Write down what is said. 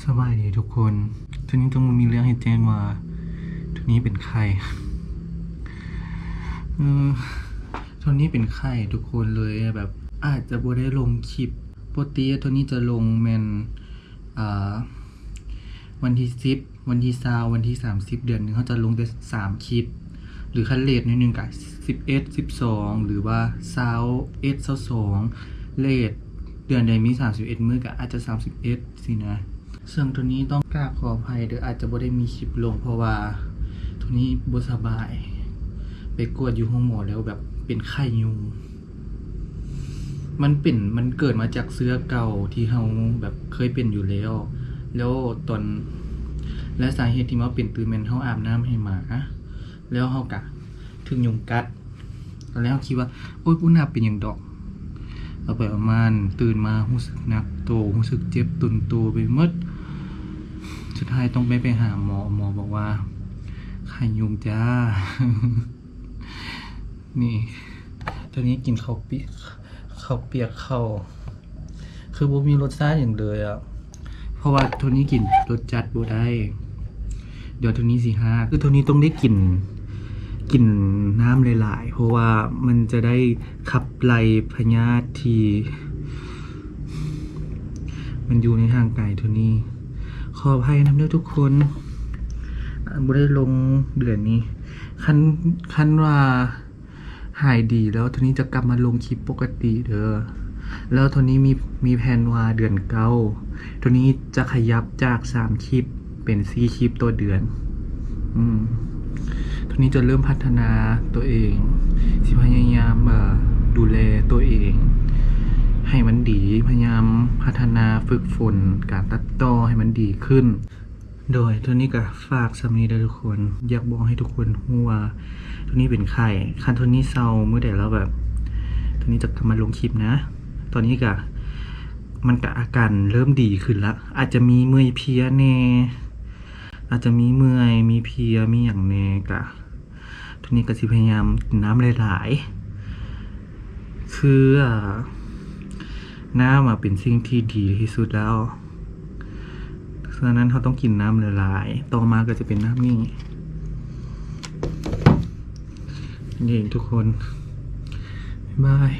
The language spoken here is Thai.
สบายดีทุกคนทีนี้ต้องมีเรื่องให้แจ้งว่าทีนี้เป็นไข้ทีนี้เป็นไข้ทุกคนเลยแบบอาจจะบ่ได้ลงคลิปปกติทีนี้จะลงแมนวันที่10วันที่20วันที่30เดือนนึงเขาจะลงแต่3คลิปหรือคันเลทนิดนึงก็11 12หรือว่า21 22เลทเดือนใดมี31มื้อก็อาจจะ31สินะซึ่งตัวนี้ต้องกราบขออภัยเดี๋ยวอาจจะบ่ได้มีคลิปลงเพราะว่าตัวนี้บ่สบายไปกวดอยู่ห้องหมอแล้วแบบเป็นไข้ยุงมันเกิดมาจากเสื้อเก่าที่เฮาแบบเคยเป็นอยู่แล้วตอนและสาเหตุที่มาเป็นตื่นแม่นเฮาอาบน้ำให้หมาแล้วเฮากะถึงยุงกัดตอนแรกเฮาคิดว่าโอ๊ยบ่น่าเป็นหยังดอกเอาไปประมาณตื่นมารู้สึกหนักโตรู้สึกเจ็บตุนตัวไปหมดสุดท้ายต้องไปหาหมอบอกว่าไข้ยุงจ้า นี่ตอนนี้กินข้าวเปียกคือบ่มีรสชาติอย่างเลยอ่ะเพราะว่าตัวนี้กินรสจัดบ่ได้เดี๋ยวตัวนี้สิฮะคือตัวนี้ต้องได้กินน้ำหลายๆเพราะว่ามันจะได้ขับไล่พยาธิที่มันอยู่ในร่างกายตัวนี้ขออภัยนำด้วยทุกคนบ่ได้ลงเดือนนี้คันว่าหายดีแล้วทีนี้จะกลับมาลงคลิปปกติเด้อแล้วทีนี้มีแผนว่าเดือนเก้าทีนี้จะขยับจาก3คลิปเป็น4คลิปต่อเดือนทีนี้จะเริ่มพัฒนาตัวเองสิพยายามดูแลตัวเองให้มันดีพยายามพัฒนาฝึกฝนการตัดต่อให้มันดีขึ้นโดยตัวนี้ก็ฝากสำนีทุกคนอยากบอกให้ทุกคนรู้ว่าตัวนี้เป็นไข้คันตัวนี้เศร้าเมื่อใดแล้วแบบตัวนี้จะกลับมาลงคลิปนะตอนนี้ก็มันก็อาการเริ่มดีขึ้นแล้วอาจจะมีเมื่อยเพลียแน่อาจจะมีเมื่อยมีเพลียมีอย่างแน่ก็ตัวนี้ก็สิพยายามกินน้ำหลายๆคือน้ำเป็นสิ่งที่ดีที่สุดแล้วฉะนั้นเขาต้องกินน้ำละลายต่อมาก็จะเป็นน้ำนี่เองทุกคนบ๊ายบาย